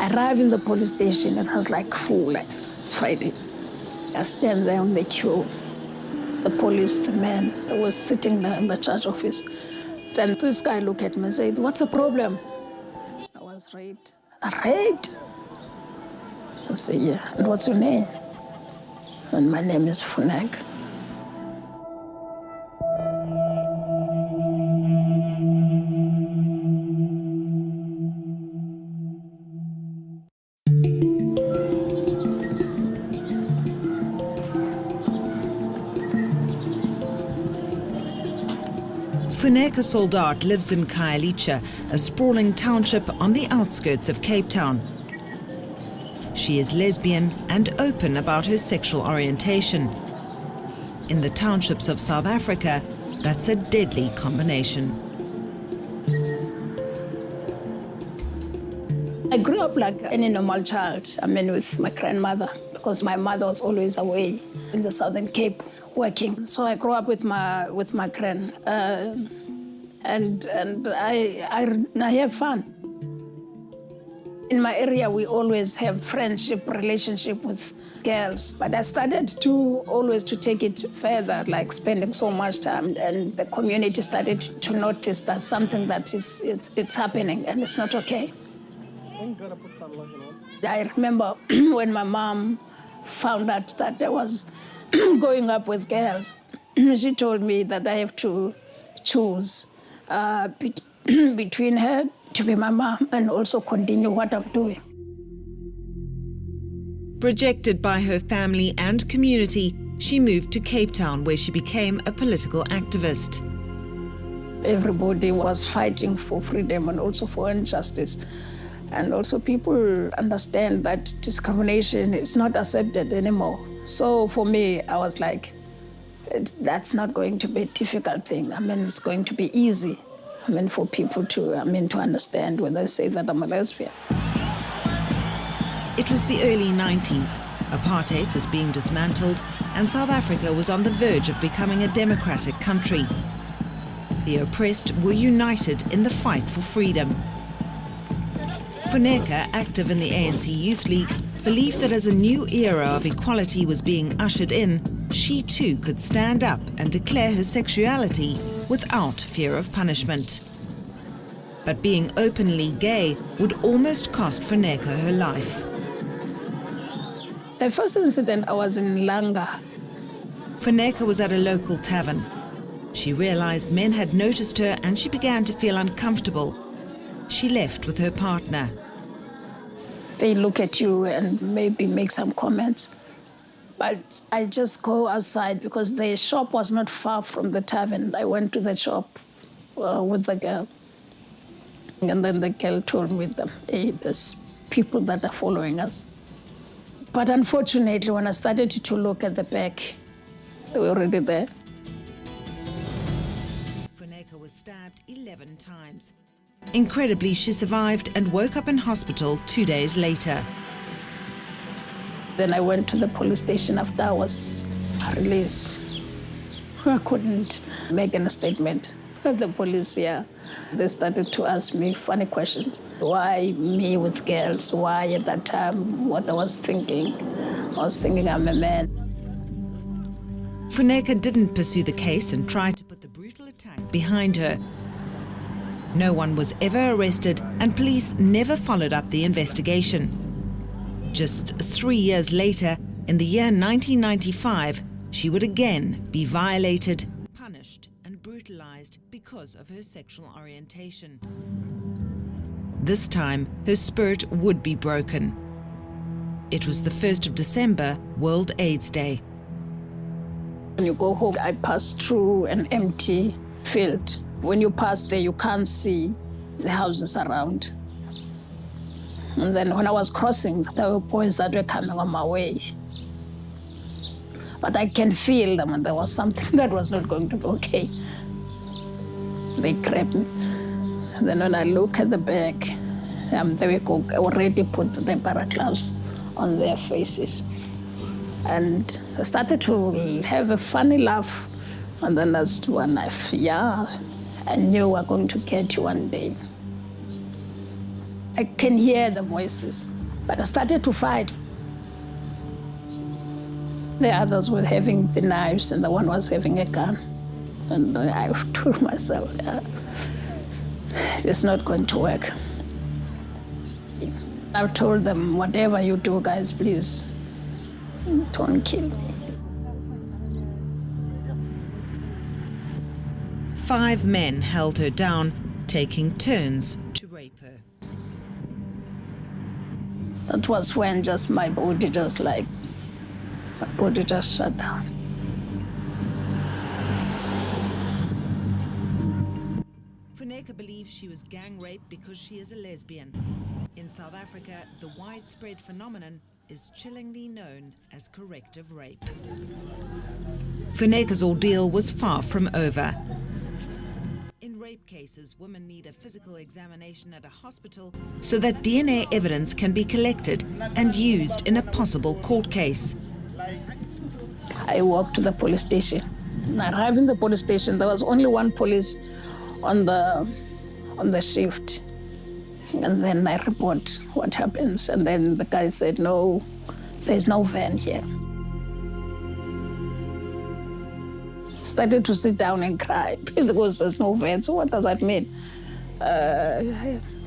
I arrived in the police station, it was like full, like it's Friday. I stand there on the queue. The police, the man that was sitting there in the church office. Then this guy looked at me and said, "What's the problem?" I was raped. Raped? I said, "Yeah." "And what's your name?" "And my name is Funeka." Funeka Soldaat lives in Khayelitsha, a sprawling township on the outskirts of Cape Town. She is lesbian and open about her sexual orientation. In the townships of South Africa, that's a deadly combination. I grew up like any normal child, with my grandmother, because my mother was always away in the Southern Cape working. So I grew up with my gran, and I have fun. In my area, we always have friendship, relationship with girls. But I started to always to take it further, like spending so much time, and the community started to notice that something that it's happening and it's not okay. I remember when my mom found out that I was going up with girls, she told me that I have to choose between her to be my mom and also continue what I'm doing. Rejected by her family and community, she moved to Cape Town, where she became a political activist. Everybody was fighting for freedom and also for injustice. And also people understand that discrimination is not accepted anymore. So for me, I was like, that's not going to be a difficult thing. It's going to be easy. For people to understand when they say that I'm a lesbian. It was the early 90s. Apartheid was being dismantled and South Africa was on the verge of becoming a democratic country. The oppressed were united in the fight for freedom. Funeka, active in the ANC Youth League, believed that as a new era of equality was being ushered in, she too could stand up and declare her sexuality without fear of punishment. But being openly gay would almost cost Funeka her life. The first incident, I was in Langa. Funeka was at a local tavern. She realized men had noticed her and she began to feel uncomfortable. She left with her partner. They look at you and maybe make some comments. But I just go outside because the shop was not far from the tavern. I went to the shop with the girl. And then the girl told me that, hey, there's people that are following us. But unfortunately, when I started to look at the back, they were already there. Funeka was stabbed 11 times. Incredibly, she survived and woke up in hospital 2 days later. Then I went to the police station after I was released. I couldn't make any statement. The police here, they started to ask me funny questions. Why me with girls? Why at that time? What I was thinking I'm a man. Funeka didn't pursue the case and tried to put the brutal attack behind her. No one was ever arrested and police never followed up the investigation. Just 3 years later, in the year 1995, she would again be violated, punished and brutalized because of her sexual orientation. This time, her spirit would be broken. It was the 1st of December, World AIDS Day. When you go home, I passed through an empty field. When you pass there, you can't see the houses around. And then when I was crossing, there were boys that were coming on my way. But I can feel them, and there was something that was not going to be okay. They grabbed me. And then when I look at the back, they were already put the paraglove on their faces. And I started to have a funny laugh. And then that's one knife. Yeah, I knew we were going to get you one day. I can hear the voices. But I started to fight. The others were having the knives and the one was having a gun. And I told myself, it's not going to work. I told them, whatever you do, guys, please, don't kill me. 5 men held her down, taking turns to rape her. That was when just my body just shut down. Funeka believes she was gang raped because she is a lesbian. In South Africa, the widespread phenomenon is chillingly known as corrective rape. Funeka's ordeal was far from over. In rape cases, women need a physical examination at a hospital so that DNA evidence can be collected and used in a possible court case. I walked to the police station. When I arrived in the police station, there was only one police on the shift. And then I report what happens. And then the guy said, no, there's no van here. Started to sit down and cry because there's no van. So what does that mean?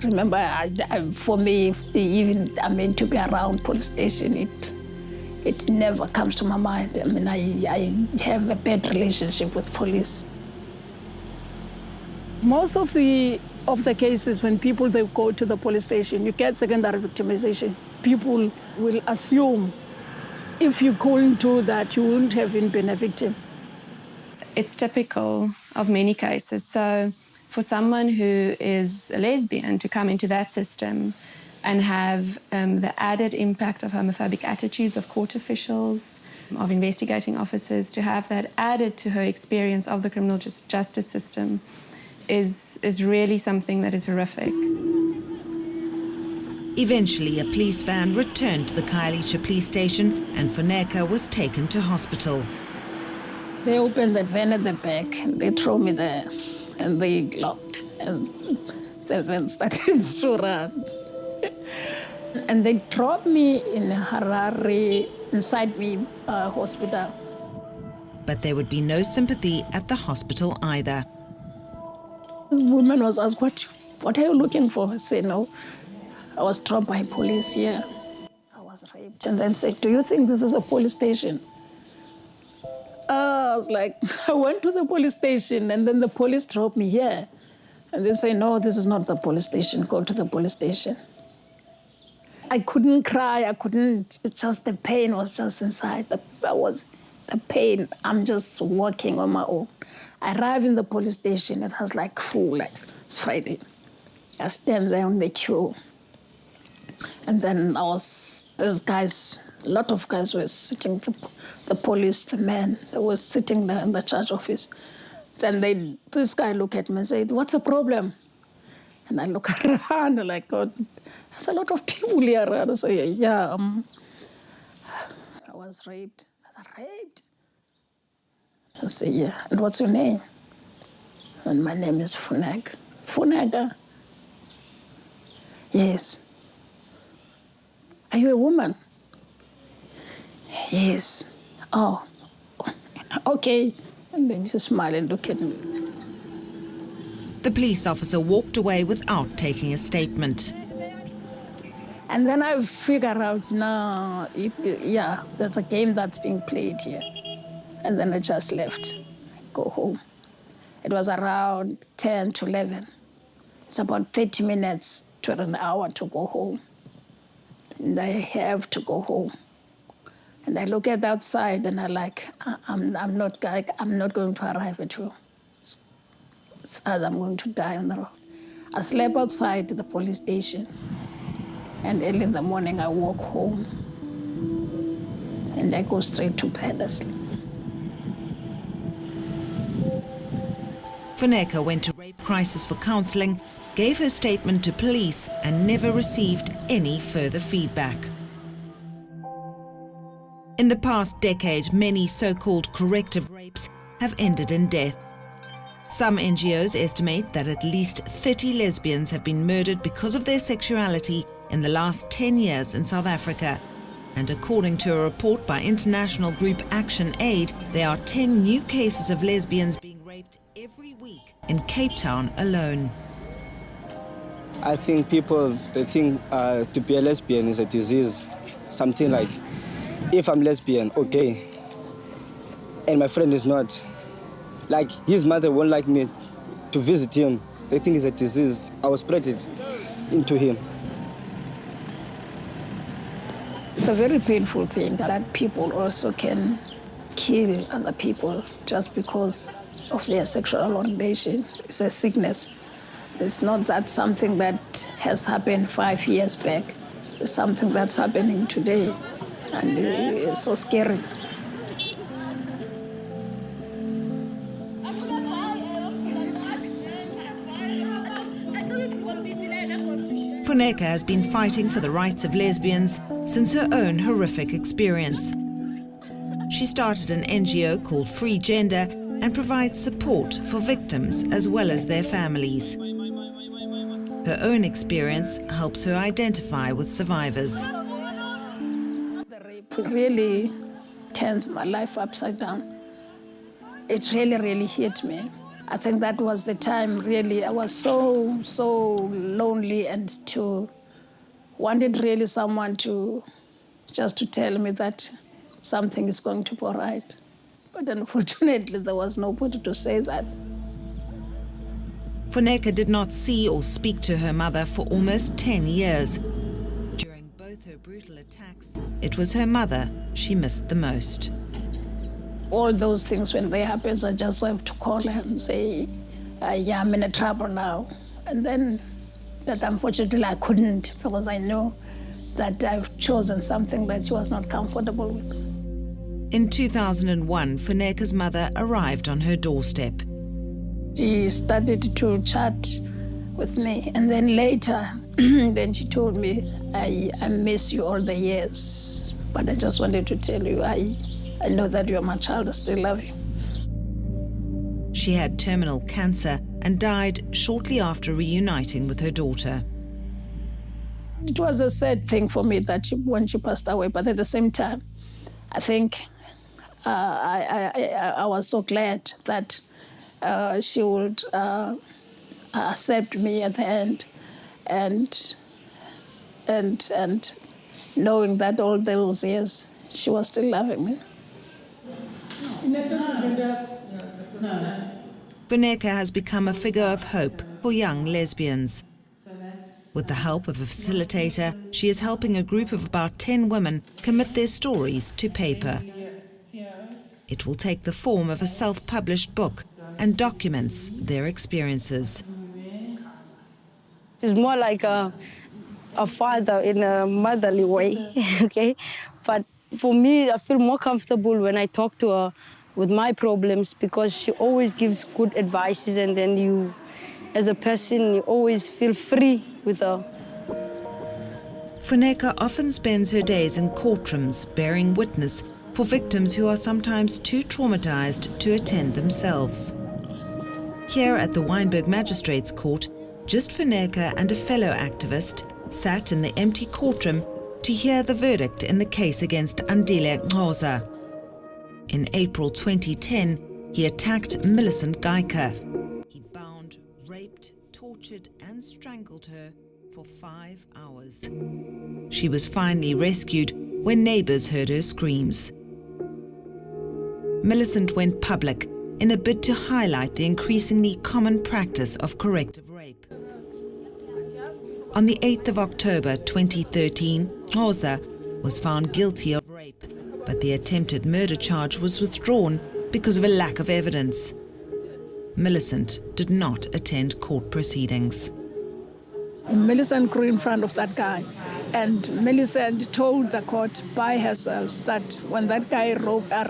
Remember, for me, even to be around police station, it never comes to my mind. I mean, I have a bad relationship with police. Most of the cases, when people they go to the police station, you get secondary victimization. People will assume if you go into that, you wouldn't have been a victim. It's typical of many cases. So for someone who is a lesbian to come into that system and have the added impact of homophobic attitudes of court officials, of investigating officers, to have that added to her experience of the criminal justice system is really something that is horrific. Eventually, a police van returned to the Khayelitsha police station and Funeka was taken to hospital. They opened the van at the back and they threw me there and they locked and the van started to run. And they dropped me in Harare, inside me hospital. But there would be no sympathy at the hospital either. The woman was asked, what are you looking for? I said, no, I was dropped by police here. So I was raped. And then said, do you think this is a police station? I was like, I went to the police station and then the police dropped me here. And they say, no, this is not the police station, go to the police station. I couldn't cry, I couldn't, it's just the pain was just inside. The pain, I'm just walking on my own. I arrived in the police station, it was like full, like it's Friday. I stand there on the queue. And then those guys, a lot of guys were sitting, the police, the men, they were sitting there in the church office. Then this guy looked at me and said, what's the problem? And I look around, and like, God, there's a lot of people here around. I say, yeah, I was raped. I was raped. I say, yeah, and what's your name? And my name is Funeka. Funeka? Yes. Are you a woman? Yes. Oh, okay. And then she smiled and looked at me. The police officer walked away without taking a statement. And then I figured out, no, yeah, there's a game that's being played here. And then I just left, go home. It was around 10 to 11. It's about 30 minutes to an hour to go home. And I have to go home. And I look at outside and I'm like, I'm not going to arrive at home. It's either I'm going to die on the road. I slept outside the police station. And early in the morning, I walk home. And I go straight to bed asleep. Funeka went to Rape Crisis for counselling, gave her statement to police and never received any further feedback. In the past decade, many so-called corrective rapes have ended in death. Some NGOs estimate that at least 30 lesbians have been murdered because of their sexuality in the last 10 years in South Africa. And according to a report by international group Action Aid, there are 10 new cases of lesbians being raped every week in Cape Town alone. I think people, they think to be a lesbian is a disease. Something like, if I'm lesbian, okay, and my friend is not, like his mother won't like me to visit him. They think it's a disease. I was spread it into him. It's a very painful thing that people also can kill other people just because of their sexual orientation. It's a sickness. It's not that something that has happened 5 years back. It's something that's happening today, and it's so scary. Funeka has been fighting for the rights of lesbians since her own horrific experience. She started an NGO called Free Gender and provides support for victims as well as their families. Her own experience helps her identify with survivors. The rape really turns my life upside down. It really hit me. I think that was the time really I was so lonely and wanted really someone to tell me that something is going to be all right. But unfortunately, there was nobody to say that. Funeka did not see or speak to her mother for almost 10 years. During both her brutal attacks, it was her mother she missed the most. All those things, when they happen, I just have to call her and say, yeah, I'm in trouble now. And then, that unfortunately I couldn't, because I know that I've chosen something that she was not comfortable with. In 2001, Funeka's mother arrived on her doorstep. She started to chat with me, and then later, then she told me, I miss you all the years, but I just wanted to tell you, I know that you're my child, I still love you. She had terminal cancer and died shortly after reuniting with her daughter. It was a sad thing for me that when she passed away, but at the same time, I think I was so glad that she would accept me at the end, and knowing that all those years she was still loving me. Funeka has become a figure of hope for young lesbians. With the help of a facilitator, she is helping a group of about 10 women commit their stories to paper. It will take the form of a self-published book and documents their experiences. It's more like a father in a motherly way, okay? But for me, I feel more comfortable when I talk to her with my problems, because she always gives good advices, and then you, as a person, you always feel free with her. Funeka often spends her days in courtrooms bearing witness for victims who are sometimes too traumatized to attend themselves. Here at the Wynberg Magistrates Court, just Funeka and a fellow activist sat in the empty courtroom to hear the verdict in the case against Andile Nkonyana. In April 2010, he attacked Millicent Geiker. He bound, raped, tortured and strangled her for 5 hours. She was finally rescued when neighbors heard her screams. Millicent went public in a bid to highlight the increasingly common practice of corrective rape. On the 8th of October 2013, Nkonyana was found guilty of rape, but the attempted murder charge was withdrawn because of a lack of evidence. Millicent did not attend court proceedings. Millicent grew in front of that guy, and Millicent told the court by herself that when that guy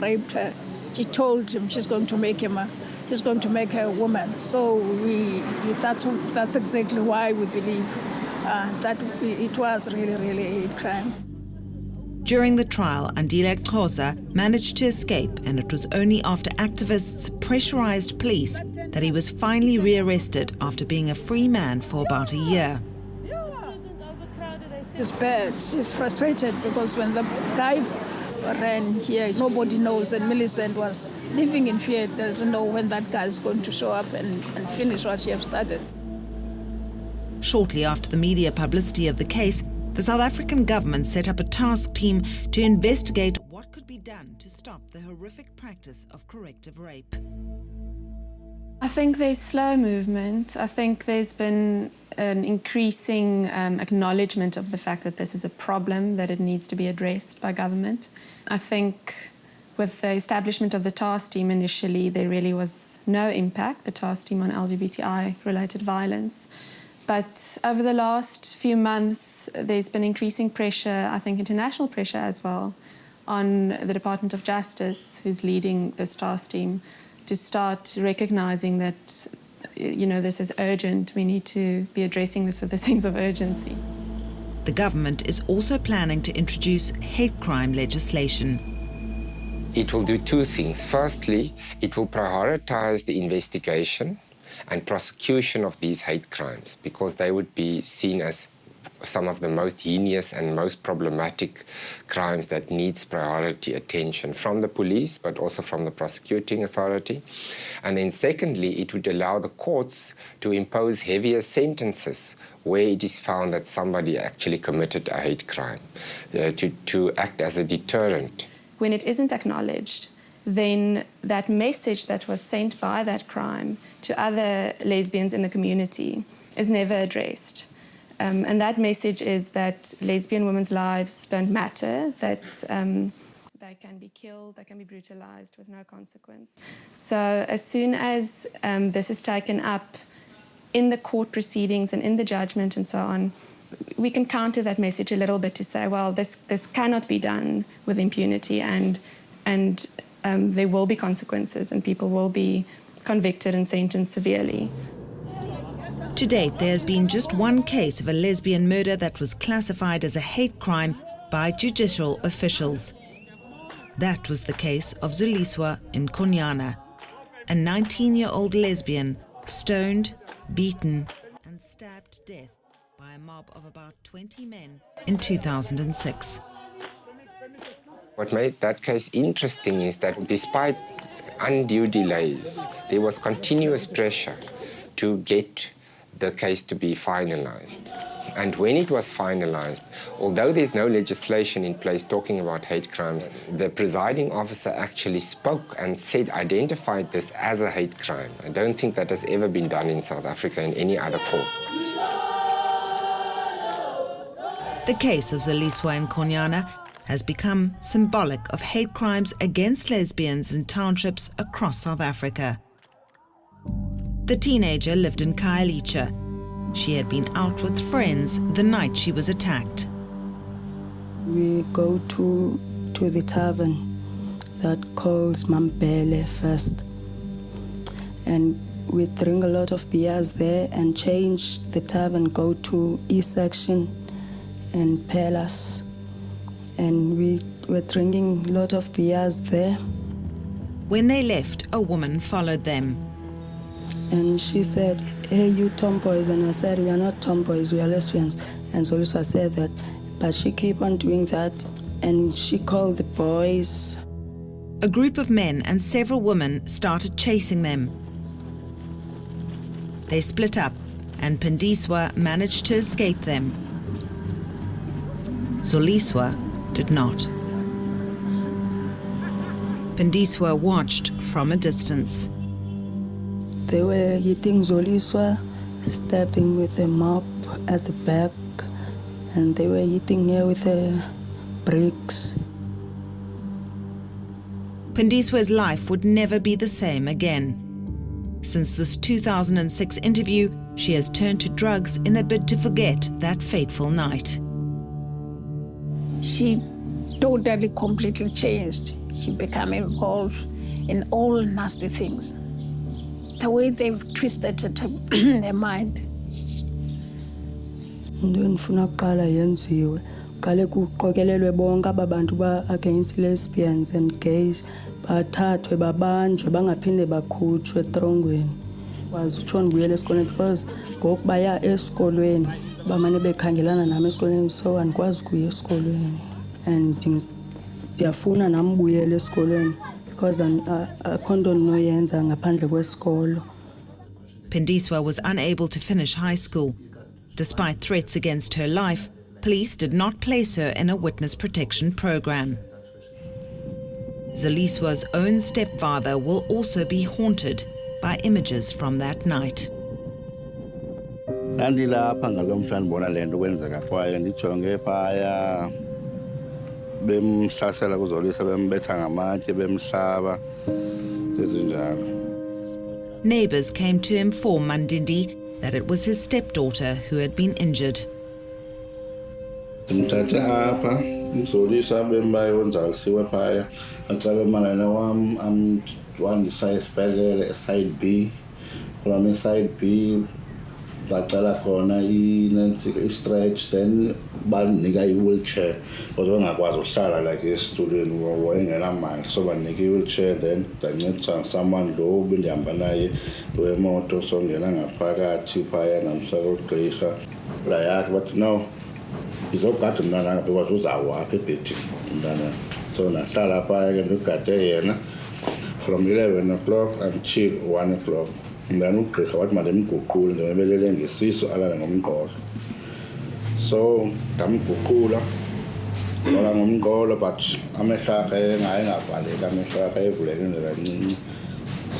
raped her, she told him she's going to make her a woman. So that's exactly why we believe that it was really a crime. During the trial, Andile Nkonyana managed to escape, and it was only after activists pressurized police that he was finally rearrested after being a free man for about a year. It's bad. She's frustrated because when the guy ran here, nobody knows, and Millicent was living in fear, doesn't know when that guy is going to show up and finish what she has started. Shortly after the media publicity of the case, the South African government set up a task team to investigate what could be done to stop the horrific practice of corrective rape. I think there's slow movement. I think there's been an increasing acknowledgement of the fact that this is a problem, that it needs to be addressed by government. I think with the establishment of the task team initially, there really was no impact, the task team on LGBTI-related violence. But over the last few months, there's been increasing pressure, I think international pressure as well, on the Department of Justice, who's leading this task team, to start recognizing that, this is urgent. We need to be addressing this with a sense of urgency. The government is also planning to introduce hate crime legislation. It will do two things. Firstly, it will prioritize the investigation and prosecution of these hate crimes, because they would be seen as some of the most heinous and most problematic crimes that needs priority attention from the police, but also from the prosecuting authority. And then secondly, it would allow the courts to impose heavier sentences where it is found that somebody actually committed a hate crime, to act as a deterrent. When it isn't acknowledged, then that message that was sent by that crime to other lesbians in the community is never addressed. And that message is that lesbian women's lives don't matter, that they can be killed, they can be brutalized with no consequence. So as soon as this is taken up in the court proceedings and in the judgment and so on, we can counter that message a little bit to say, well, this cannot be done with impunity, and there will be consequences and people will be convicted and sentenced severely. To date, there has been just one case of a lesbian murder that was classified as a hate crime by judicial officials. That was the case of Zoliswa Nkonyana, a 19-year-old lesbian stoned, beaten, and stabbed to death by a mob of about 20 men in 2006. What made that case interesting is that despite undue delays, there was continuous pressure to get the case to be finalized. And when it was finalized, although there's no legislation in place talking about hate crimes, the presiding officer actually spoke and identified this as a hate crime. I don't think that has ever been done in South Africa in any other court. The case of Zoliswa Nkonyana has become symbolic of hate crimes against lesbians in townships across South Africa. The teenager lived in Khayelitsha. She had been out with friends the night she was attacked. We go to the tavern that calls Mambele first. And we drink a lot of beers there and change the tavern, go to East Section and Palace. And we were drinking a lot of beers there. When they left, a woman followed them. And she said, "Hey, you tomboys." And I said, "We are not tomboys, we are lesbians." And Zoliswa said that, but she kept on doing that. And she called the boys. A group of men and several women started chasing them. They split up, and Pandiswa managed to escape them. Zoliswa did not. Pandiswa watched from a distance. They were hitting Zoliswa, stabbed him with a mop at the back, and they were hitting her with bricks. Pandiswa's life would never be the same again. Since this 2006 interview, she has turned to drugs in a bid to forget that fateful night. She totally, completely changed. She became involved in all nasty things. The way they've twisted her mind. Into endifuna kuqala yenziwe qale kuqokelelwe bonke aba bantu ba-against lesbians and gays, bathathwe babanjwe bangaphinde bakhutshwe etrongweni. Wazi utsho ndibuyele esikolweni because ngoku baya esikolweni bamane bekhangelana nami esikoleni so andikwazi kuya esikolweni and ndiyafuna nami ubuyela esikolweni because akho nto ndinoyenza ngaphandle kwesikolo. Pendiswa was unable to finish high school. Despite threats against her life, police did not place her in a witness protection program. Zoliswa's own stepfather will also be haunted by images from that night. Ndandilapha ngalomhla ndibona le nto kwenzeka kwayo ndijonge phaya bemhlasela kuZolisa bembetha ngamatye bemhlaba ezinjalo. Neighbours came to inform Mandindi that it was his stepdaughter who had been injured. Ndimthathe apha uZolisa bembayonzalisiwe phaya acala umanana wam wandisa esibhedlele eside B. From side B bacala khona i-stretch then banika i-wheelchair because wangakwazi uhlala like esitulweni wayengenamandla so banika i-wheelchair then ndancediswa someone lo bendihamba naye wemoto so ngena ngaphakathi phaya namsa kogqirha la yakhe bathi no izogada umntana because uzawa apha ebhedini umntana so nahlala phaya ke ndigade yena from 11 o'clock until 1 o'clock. Then ugqirha wathi mandimguqule ndimebelele ngesisu alale ngomqolo so ndamguqula ngola ngomqolo but amehlo akhe engavaleki amehlo akhe evuleke nje kancinci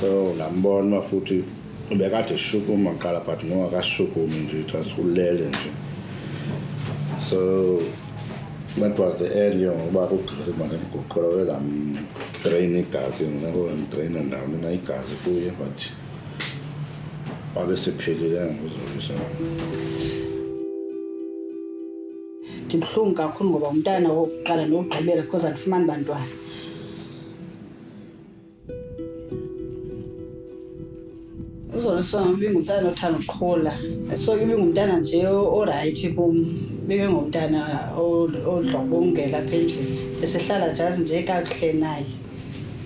so ndambona futhi ubekade eshukuma kuqala but no akashukumi nje ulele nje so that was the end ngoba ugqirha mandimguqula wezamdrain igazi ngizamdraina ndawo nina igazi kuye but ndibuhlungu kakhulu ngoba umntana wokuqala nokugqibela because andifumani bantwana. uZoliswa ibingumntana othanda ukuqhola so ibingumntana nje orayithi kum bengengumntana odlobongela apha endlini esehlala jazi nje kakuhle naye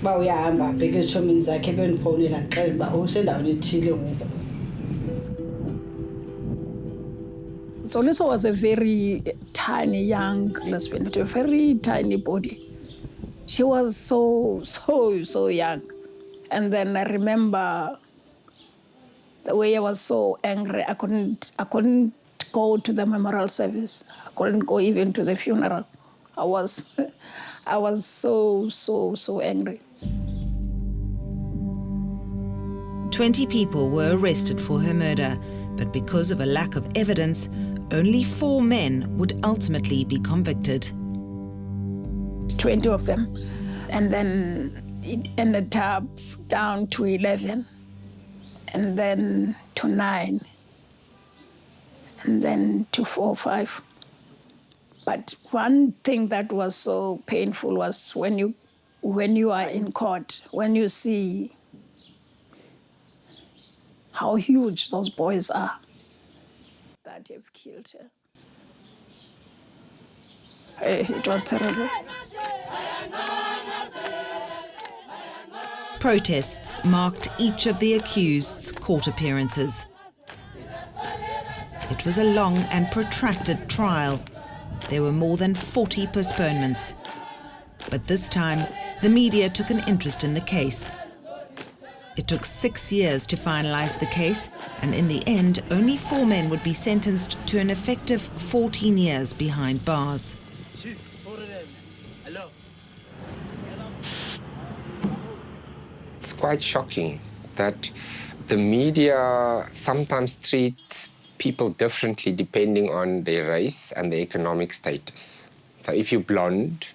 uba uyahamba abheke ezitshomini zakhe bendifowunela ndixela uba usendaweni ethile ngoku. Zoliswa was a very tiny young lesbian, with a very tiny body. She was so young. And then I remember the way I was so angry. I couldn't go to the memorial service. I couldn't go even to the funeral. I was so angry. 20 people were arrested for her murder, but because of a lack of evidence, only 4 men would ultimately be convicted. 20 of them. And then it ended up down to 11, and then to 9, and then to 4 or 5. But one thing that was so painful was when you are in court, when you see how huge those boys are that have killed her. It was terrible. Protests marked each of the accused's court appearances. It was a long and protracted trial. There were more than 40 postponements. But this time, the media took an interest in the case. It took 6 years to finalize the case, and in the end, only 4 men would be sentenced to an effective 14 years behind bars. It's quite shocking that the media sometimes treats people differently depending on their race and their economic status. So if you're blonde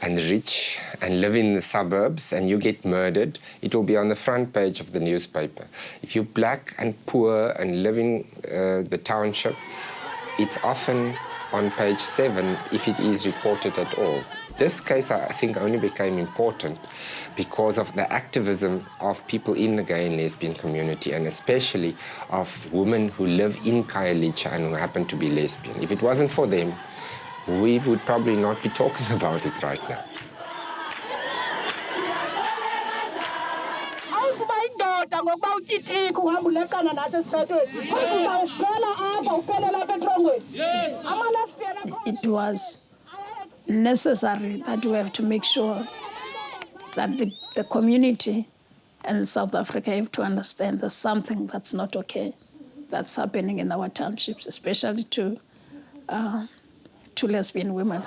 and rich and live in the suburbs and you get murdered, it will be on the front page of the newspaper. If you're black and poor and live in the township, it's often on page 7 if it is reported at all. This case, I think, only became important because of the activism of people in the gay and lesbian community, and especially of women who live in Khayelitsha and who happen to be lesbian. If it wasn't for them, we would probably not be talking about it right now. ngokuba utyithika uhamba ulekana nathi esitratweni uzawuqala apha uphelela apha It was necessary that we have to make sure that the community and South Africa have to understand there's something that's not okay that's happening in our townships, especially to lesbian women.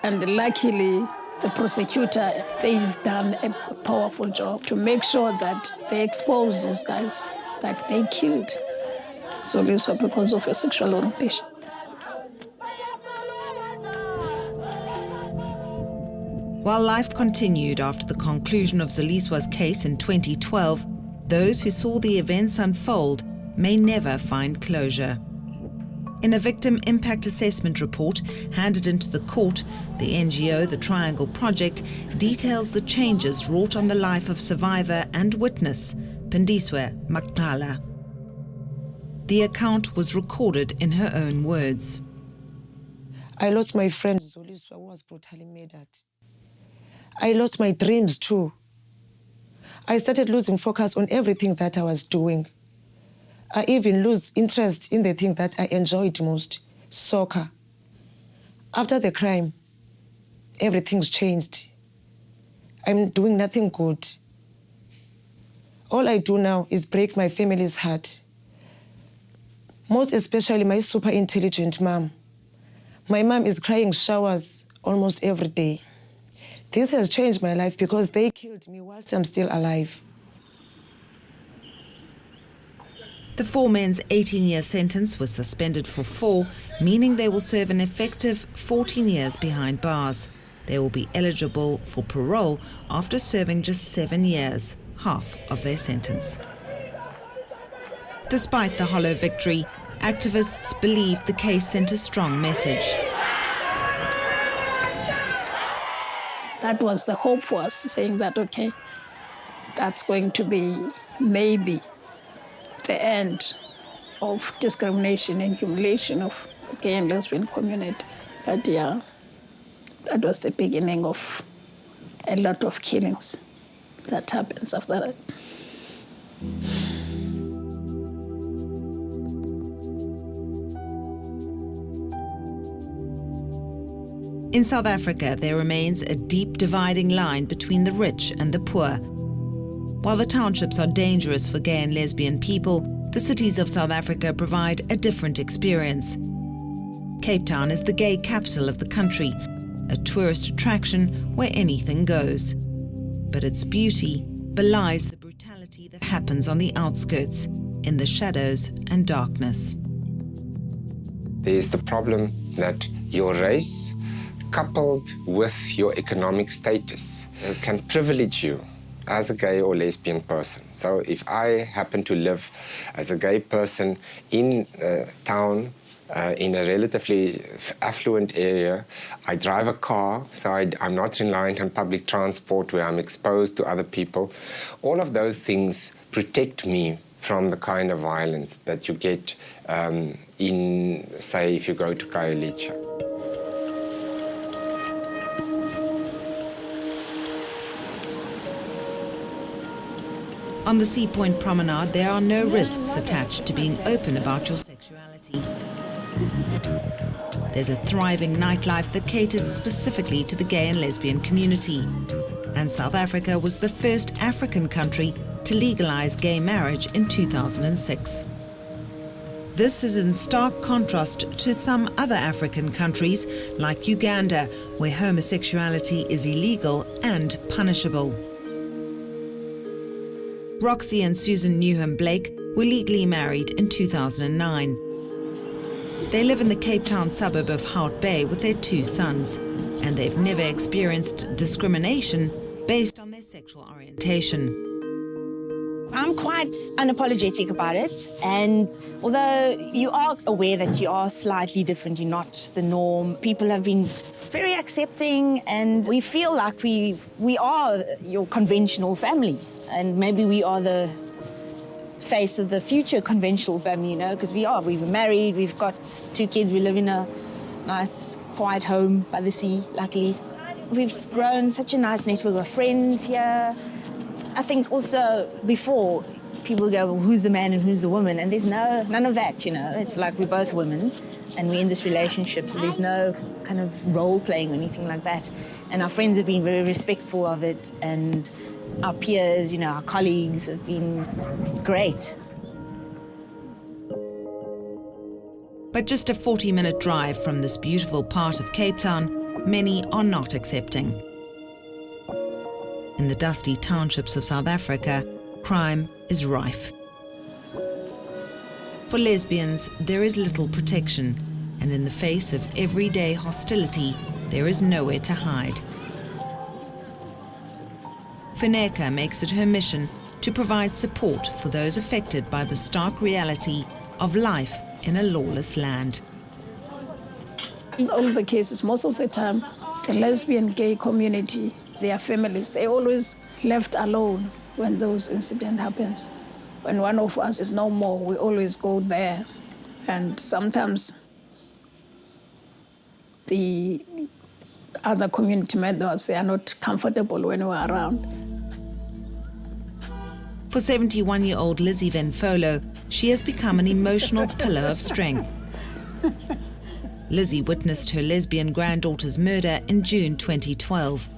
And luckily, the prosecutor, they've done a powerful job to make sure that they expose those guys, that they killed Zoliswa because of her sexual orientation. While life continued after the conclusion of Zoliswa's case in 2012, those who saw the events unfold may never find closure. In a victim impact assessment report handed into the court, the NGO, the Triangle Project, details the changes wrought on the life of survivor and witness, Phindiswa Maqala. The account was recorded in her own words. I lost my friend Zoliswa, who was brutally murdered. I lost my dreams too. I started losing focus on everything that I was doing. I even lose interest in the thing that I enjoyed most, soccer. After the crime, everything's changed. I'm doing nothing good. All I do now is break my family's heart. Most especially my super intelligent mom. My mom is crying showers almost every day. This has changed my life because they killed me whilst I'm still alive. The four men's 18-year sentence was suspended for 4, meaning they will serve an effective 14 years behind bars. They will be eligible for parole after serving just 7 years, half of their sentence. Despite the hollow victory, activists believed the case sent a strong message. That was the hope for us, saying that, okay, that's going to be maybe the end of discrimination and humiliation of the gay and lesbian community. But yeah, that was the beginning of a lot of killings that happens after that. In South Africa, there remains a deep dividing line between the rich and the poor. While the townships are dangerous for gay and lesbian people, the cities of South Africa provide a different experience. Cape Town is the gay capital of the country, a tourist attraction where anything goes. But its beauty belies the brutality that happens on the outskirts, in the shadows and darkness. There's the problem that your race, coupled with your economic status, can privilege you as a gay or lesbian person. So if I happen to live as a gay person in a town, in a relatively affluent area, I drive a car, so I'm not reliant on public transport where I'm exposed to other people. All of those things protect me from the kind of violence that you get in, say, if you go to Khayelitsha. On the Sea Point Promenade, there are no risks attached to being open about your sexuality. There's a thriving nightlife that caters specifically to the gay and lesbian community. And South Africa was the first African country to legalize gay marriage in 2006. This is in stark contrast to some other African countries, like Uganda, where homosexuality is illegal and punishable. Roxy and Susan Newham-Blake were legally married in 2009. They live in the Cape Town suburb of Hout Bay with their 2 sons, and they've never experienced discrimination based on their sexual orientation. I'm quite unapologetic about it, and although you are aware that you are slightly different, you're not the norm, people have been very accepting, and we feel like we are your conventional family. And maybe we are the face of the future conventional family, you know, because we were married, we've got 2 kids, we live in a nice, quiet home by the sea, luckily. We've grown such a nice network of friends here. I think also before, people go, well, who's the man and who's the woman? And there's none of that, you know. It's like we're both women and we're in this relationship, so there's no kind of role playing or anything like that. And our friends have been very respectful of it, and our peers, you know, our colleagues have been great. But just a 40-minute drive from this beautiful part of Cape Town, many are not accepting. In the dusty townships of South Africa, crime is rife. For lesbians, there is little protection, and in the face of everyday hostility, there is nowhere to hide. Funeka makes it her mission to provide support for those affected by the stark reality of life in a lawless land. In all the cases, most of the time, the lesbian gay community, their families, they always left alone when those incidents happens. When one of us is no more, we always go there. And sometimes the other community members, they are not comfortable when we're around. For 71-year-old Lizzie Venfolo, she has become an emotional pillar of strength. Lizzie witnessed her lesbian granddaughter's murder in June 2012.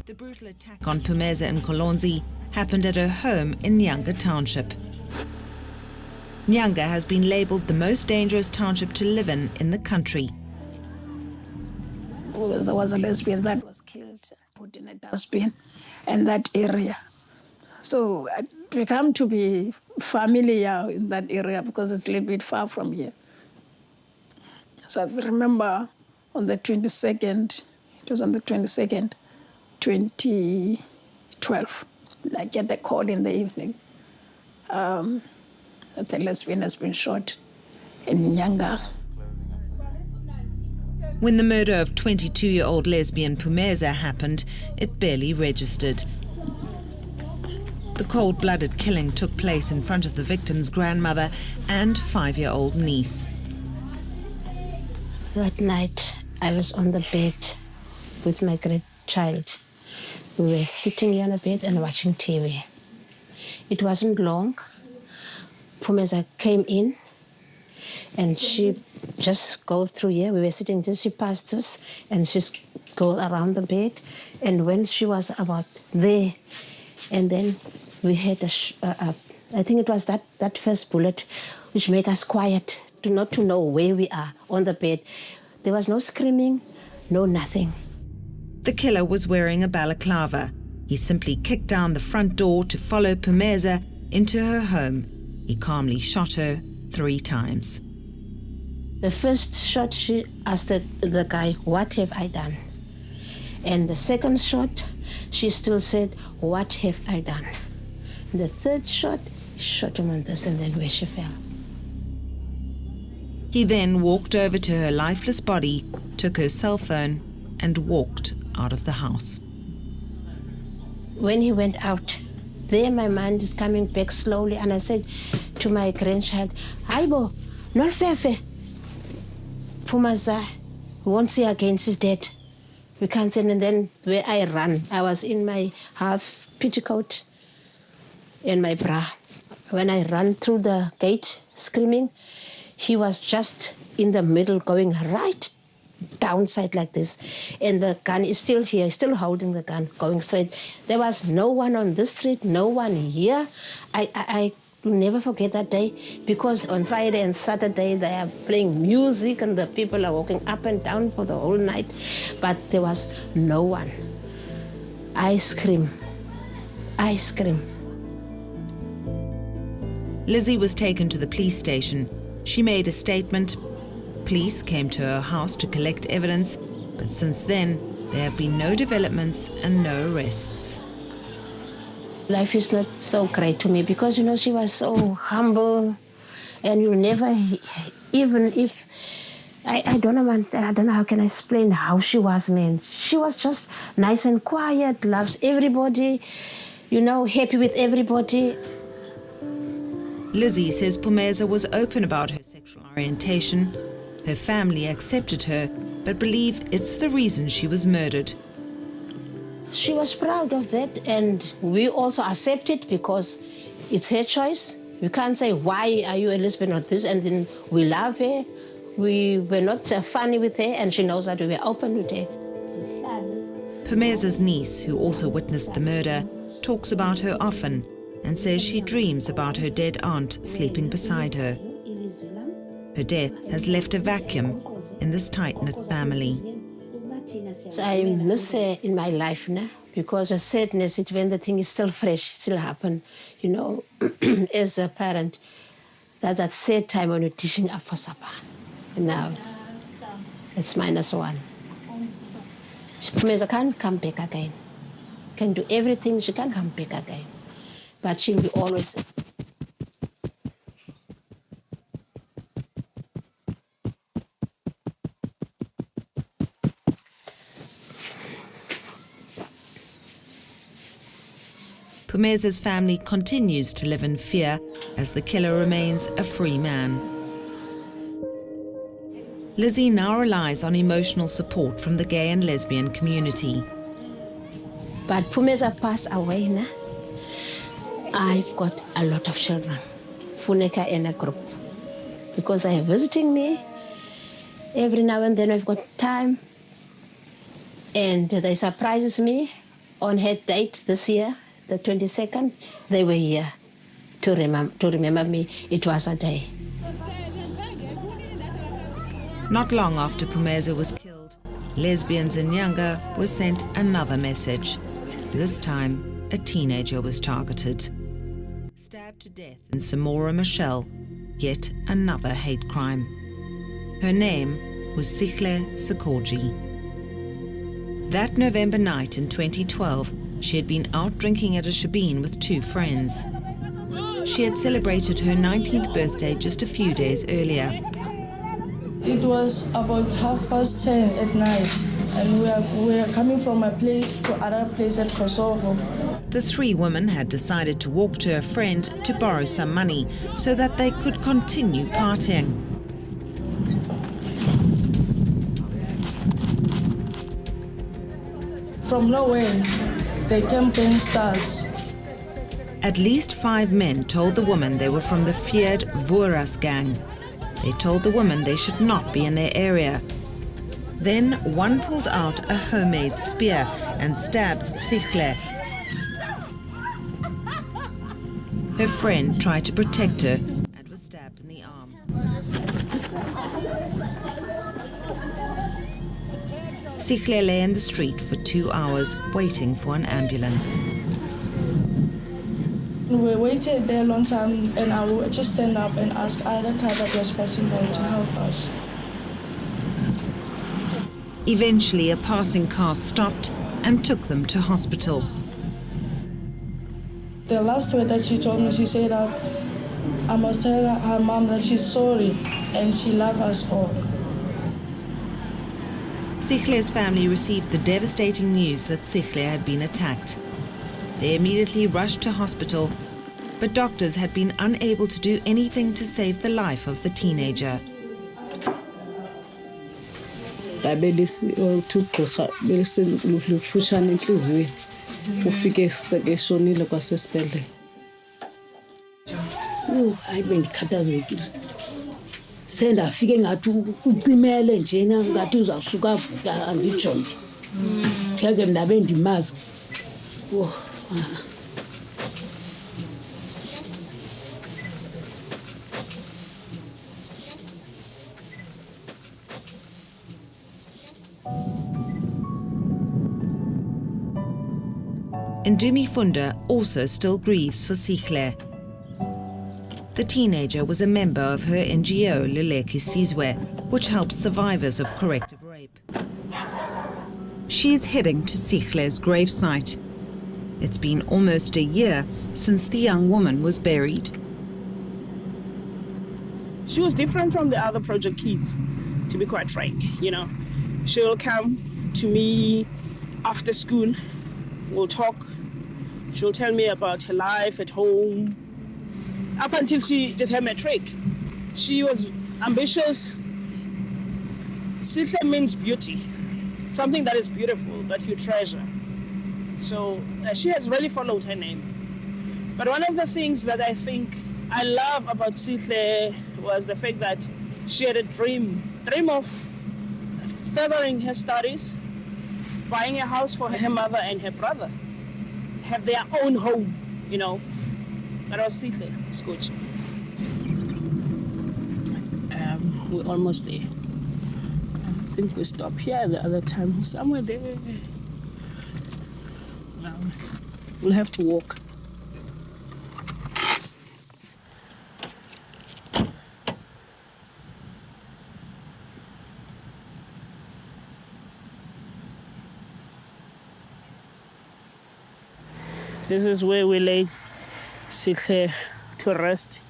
The brutal attack on Funeka Soldaat happened at her home in Nyanga Township. Nyanga has been labelled the most dangerous township to live in the country. Because there was a lesbian that was killed and put in a dustbin in that area. So I become to be familiar in that area because it's a little bit far from here. So I remember on the 22nd, it was on the 22nd, 2012, I get the call in the evening that the lesbian has been shot in Nyanga. When the murder of 22-year-old lesbian Funeka happened, it barely registered. The cold-blooded killing took place in front of the victim's grandmother and 5-year-old niece. That night, I was on the bed with my great child. We were sitting here on the bed and watching TV. It wasn't long. Funeka came in and she just go through here. We were sitting there, she passed us and she go around the bed. And when she was about there, and then we had I think it was that first bullet which made us quiet, not to know where we are on the bed. There was no screaming, no nothing. The killer was wearing a balaclava. He simply kicked down the front door to follow Funeka into her home. He calmly shot her 3 times. The first shot, she asked the guy, "What have I done?" And the second shot, she still said, "What have I done?" And the third shot, shot him on this, and then where she fell. He then walked over to her lifeless body, took her cell phone, and walked out of the house. When he went out, there my mind is coming back slowly, and I said to my grandchild, "Aibo, not fefe. Funeka, we won't see her again, she's dead. We can't see." And then where I ran, I was in my half petticoat and my bra. When I ran through the gate screaming, he was just in the middle going right downside like this. And the gun is still here, still holding the gun, going straight. There was no one on this street, no one here. I will never forget that day, because on Friday and Saturday they are playing music and the people are walking up and down for the whole night, but there was no one. I scream. Lizzie was taken to the police station. She made a statement. Police came to her house to collect evidence, but since then, there have been no developments and no arrests. Life is not so great to me because, you know, she was so humble, and you never, even if, I don't know how can I explain how she was, man. She was just nice and quiet, loves everybody, you know, happy with everybody. Lizzie says Funeka was open about her sexual orientation. Her family accepted her, but believe it's the reason she was murdered. She was proud of that, and we also accept it because It's her choice. We can't say, why are you a lesbian or this? And then we love her. We were not funny with her, and she knows that we were open with her. Pumeza's niece, who also witnessed the murder, talks about her often and says she dreams about her dead aunt sleeping beside her. Her death has left a vacuum in this tight-knit family. So I miss her in my life now, because the sadness, when the thing is still fresh, still happen, you know, as a parent, that sad time when you're dishing up for supper. And now it's -1. Pumeza can't come back again. Can do everything, she can't come back again. But she'll be always. Pumeza's family continues to live in fear as the killer remains a free man. Lizzie now relies on emotional support from the gay and lesbian community. But Pumeza passed away now. I've got a lot of children, Funeka in a group, because they are visiting me. Every now and then I've got time, and they surprises me. On her date this year, the 22nd, they were here to remember me. It was a day. Not long after Pumeza was killed, lesbians in Nyanga were sent another message. This time, a teenager was targeted. Stabbed to death in Samora Michelle, yet another hate crime. Her name was Sihle Sekorji. That November night in 2012, she had been out drinking at a shebeen with 2 friends. She had celebrated her 19th birthday just a few days earlier. It was about 10:30 at night, and we are coming from a place to another place at Kosovo. The 3 women had decided to walk to a friend to borrow some money so that they could continue partying. From nowhere, they came against us. At least 5 men told the women they were from the feared Vuras gang. They told the women they should not be in their area. Then one pulled out a homemade spear and stabbed Sihle. Her friend tried to protect her and was stabbed in the arm. Sihle lay in the street for 2 hours waiting for an ambulance. We waited there a long time, and I would just stand up and ask other car that was passing by to help us. Eventually, a passing car stopped and took them to hospital. The last word that she told me, she said that I must tell her mom that she's sorry and she loves us all. Sihle's family received the devastating news that Sihle had been attacked. They immediately rushed to hospital, but doctors had been unable to do anything to save the life of the teenager. Sendafike ngathi ucimele njena ngathi uzasuka avuka andijonge. Ngeke mina bendimazi. Ndumi Funda also still grieves for Sihle. The teenager was a member of her NGO Leleki Sizwe, which helps survivors of corrective rape. She is heading to Sihle's gravesite. It's been almost a year since the young woman was buried. She was different from the other project kids, to be quite frank, you know. She'll come to me after school, we'll talk, she'll tell me about her life at home. Up until she did her matric, she was ambitious. Sihle means beauty, something that is beautiful, that you treasure. So she has really followed her name. But one of the things that I think I love about Sihle was the fact that she had a dream of furthering her studies, buying a house for her mother and her brother, have their own home, you know. That was Sihle Scotch. We're almost there. I think we stopped here the other time, somewhere there. We'll have to walk. This is where we laid Sihle to rest.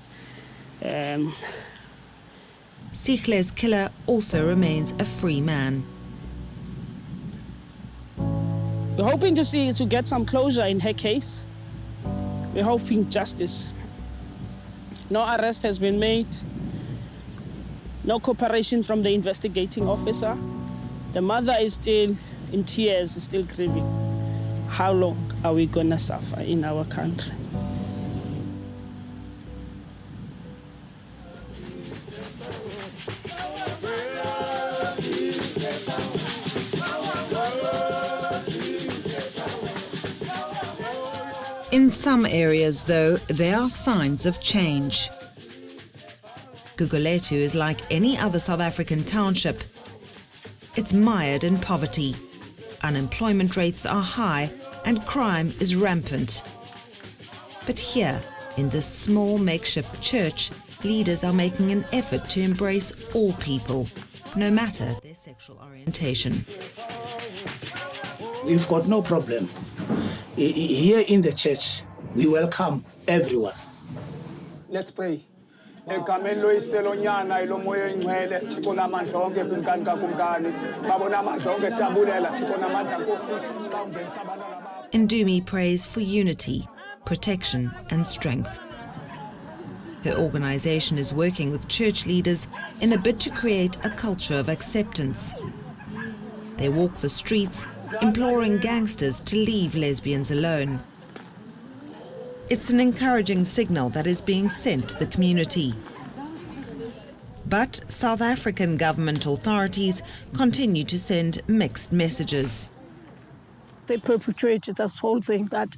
Sihle's killer also remains a free man. We're hoping to get some closure in her case. We're hoping justice. No arrest has been made. No cooperation from the investigating officer. The mother is still in tears, still grieving. How long are we gonna suffer in our country? In some areas, though, there are signs of change. Gugulethu is like any other South African township. It's mired in poverty. Unemployment rates are high and crime is rampant. But here, in this small makeshift church, leaders are making an effort to embrace all people, no matter their sexual orientation. We've got no problem. Here in the church, we welcome everyone. Let's pray. Ndumi prays for unity, protection and strength. Her organization is working with church leaders in a bid to create a culture of acceptance. They walk the streets, imploring gangsters to leave lesbians alone. It's an encouraging signal that is being sent to the community. But South African government authorities continue to send mixed messages. They perpetuated this whole thing that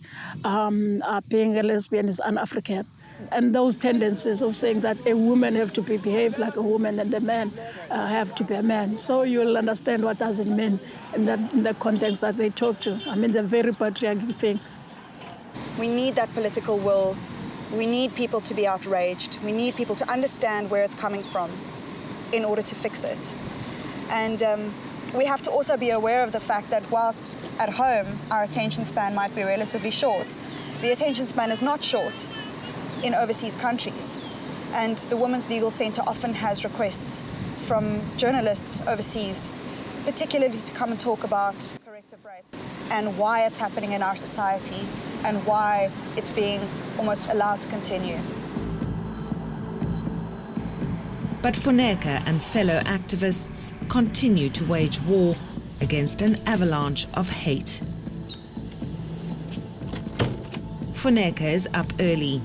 being a lesbian is un-African. And those tendencies of saying that a woman have to behave like a woman and a man have to be a man. So you'll understand what does it mean in the context that they talk to. I mean, the very patriarchal thing. We need that political will. We need people to be outraged. We need people to understand where it's coming from in order to fix it. And we have to also be aware of the fact that whilst at home our attention span might be relatively short, the attention span is not short in overseas countries. And the Women's Legal Centre often has requests from journalists overseas, particularly to come and talk about corrective rape and why it's happening in our society and why it's being almost allowed to continue. But Funeka and fellow activists continue to wage war against an avalanche of hate. Funeka is up early.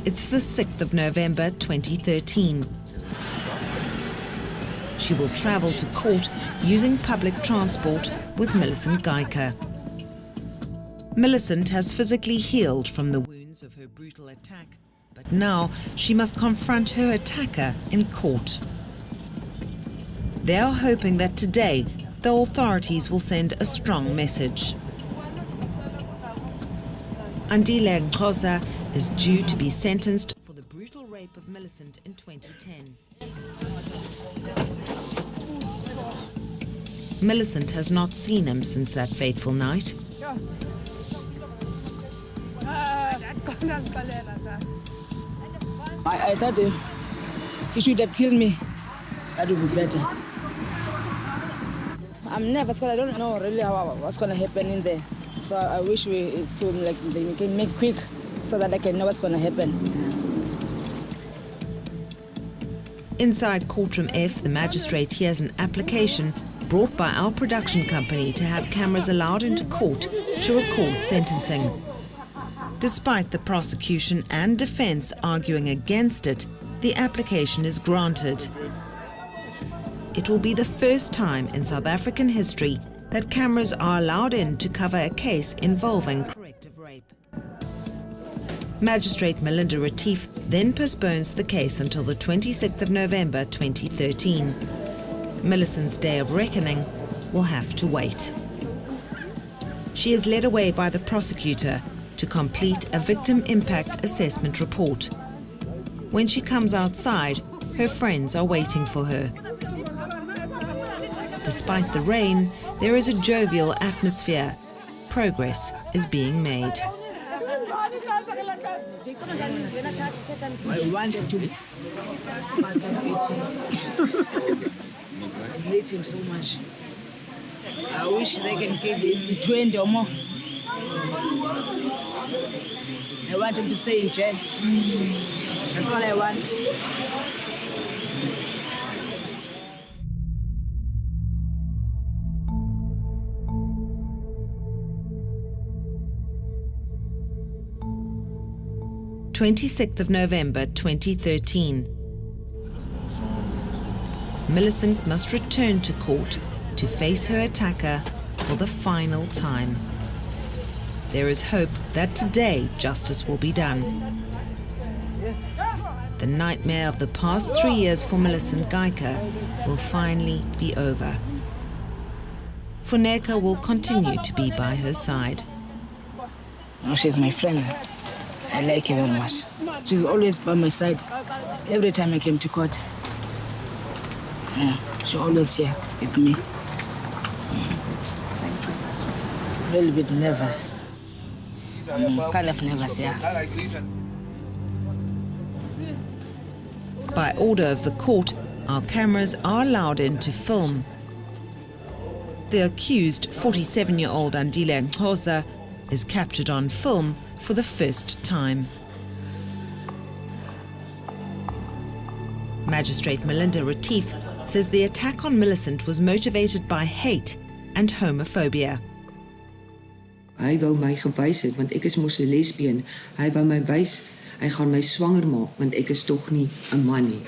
It's the 6th of November 2013. She will travel to court using public transport with Millicent Geiker. Millicent has physically healed from the wounds of her brutal attack, but now she must confront her attacker in court. They are hoping that today the authorities will send a strong message. Andile Nkhosa is due to be sentenced for the brutal rape of Millicent in 2010. Millicent has not seen him since that fateful night. I thought he should have killed me. That would be better. I'm nervous because I don't know really what's going to happen in there. So I wish they can make quick so that I can know what's going to happen. Inside Courtroom F, the magistrate hears an application brought by our production company to have cameras allowed into court to record sentencing. Despite the prosecution and defense arguing against it, the application is granted. It will be the first time in South African history that cameras are allowed in to cover a case involving corrective rape. Magistrate Melinda Retief then postpones the case until the 26th of November 2013. Millicent's day of reckoning will have to wait. She is led away by the prosecutor to complete a victim impact assessment report. When she comes outside, her friends are waiting for her. Despite the rain, there is a jovial atmosphere. Progress is being made. I wanted to I hate him so much. I wish they can give him 20 or more. I want him to stay in jail. That's all I want. November 2013. Millicent must return to court to face her attacker for the final time. There is hope that today justice will be done. The nightmare of the past 3 years for Millicent Geiker will finally be over. Funeka will continue to be by her side. She's my friend. I like her very much. She's always by my side. Every time I came to court. Yeah, she's always here with me. A little bit nervous. Kind of nervous, yeah. By order of the court, our cameras are allowed in to film. The accused, 47-year-old Andile Nkhosa, is captured on film for the first time. Magistrate Melinda Retief says the attack on Millicent was motivated by hate and homophobia. Hy wou my gewys het want ek is mos 'n lesbian. Hy wou my wys hy gaan my swanger maak want ek is tog nie 'n man nie.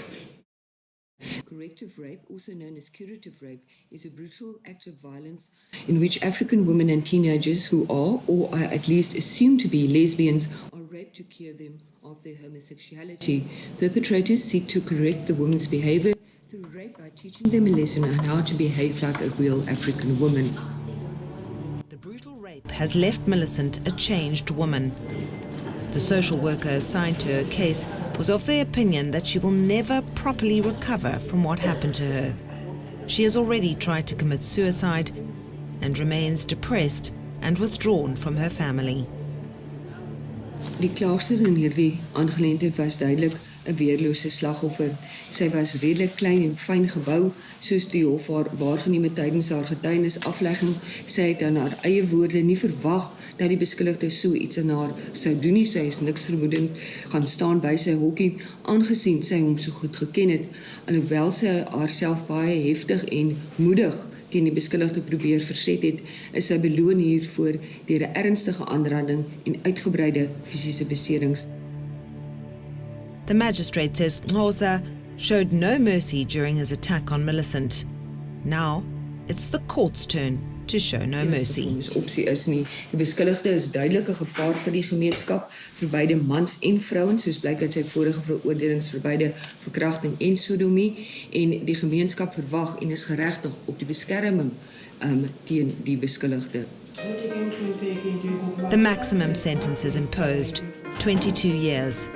Corrective rape, also known as curative rape, is a brutal act of violence in which African women and teenagers who are, or are at least assumed to be lesbians, are raped to cure them of their homosexuality. Perpetrators seek to correct the woman's behavior through rape by teaching them a lesson on how to behave like a real African woman. The brutal rape has left Millicent a changed woman. The social worker assigned to her case was of the opinion that she will never properly recover from what happened to her. She has already tried to commit suicide and remains depressed and withdrawn from her family. Die klaagster in hierdie aangeleentheid was duidelik 'n weerlose slagoffer. Sy was redelik klein en fyn gebou, soos die hof haar waargeneem het tydens haar getuienisaflegging. Sy het aan haar eie woorde nie verwag dat die beskuldigde so iets aan haar sou doen nie. Sy is niks vermoedend gaan staan by sy hokkie, aangesien sy hom so goed geken het. Alhoewel sy haarself baie heftig en moedig teen die beskuldigde probeer verset het, is sy beloon hiervoor deur 'n ernstige aanranding en uitgebreide fisiese beserings. The magistrate says Nkhosa showed no mercy during his attack on Millicent. Now, it's the court's turn to show no mercy. Opsie is nie. Die beskuldigde is duidelik 'n gevaar vir die gemeenskap, vir beide mans en vrouens, soos blyk uit sy vorige veroordelings vir beide verkrachting en sodomie, en die gemeenskap verwag en is geregtig op die beskerming teen die beskuldigde. The maximum sentence is imposed, 22 years.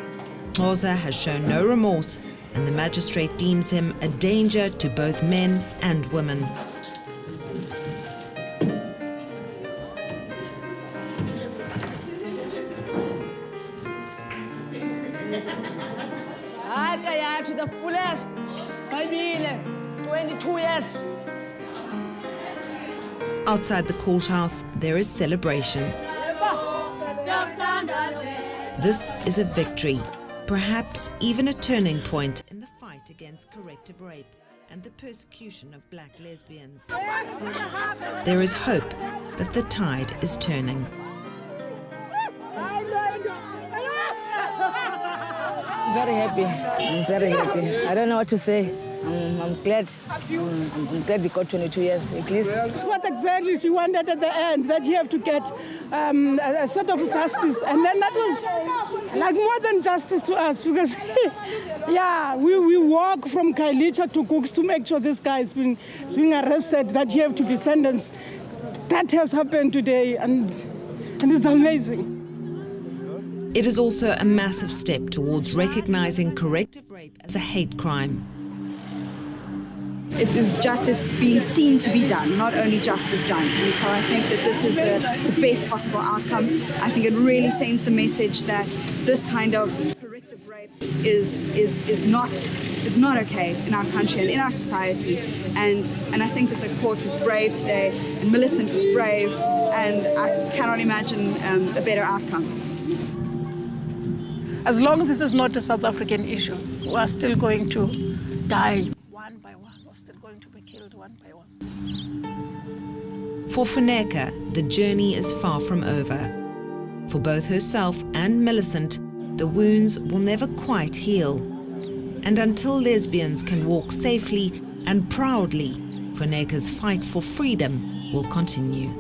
Nkhosa has shown no remorse, and the magistrate deems him a danger to both men and women. To the fullest. 22 years. Outside the courthouse, there is celebration. This is a victory, perhaps even a turning point in the fight against corrective rape and the persecution of black lesbians. There is hope that the tide is turning. Very happy. I'm very happy. I don't know what to say. I'm glad. I'm glad you got 22 years at least. That's what exactly she wanted at the end, that you have to get a sort of justice. And then that was like more than justice to us because, yeah, we walk from Khayelitsha to Cooks to make sure this guy is being arrested, that you have to be sentenced. That has happened today, and it's amazing. It is also a massive step towards recognizing corrective rape as a hate crime. It was justice being seen to be done, not only justice done. And so I think that this is the best possible outcome. I think it really sends the message that this kind of corrective rape is not okay in our country and in our society. And I think that the court was brave today, and Millicent was brave, and I cannot imagine a better outcome. As long as this is not a South African issue, we are still going to die one by one. We're still going to be killed one by one. For Funeka, the journey is far from over. For both herself and Millicent, the wounds will never quite heal. And until lesbians can walk safely and proudly, Funeka's fight for freedom will continue.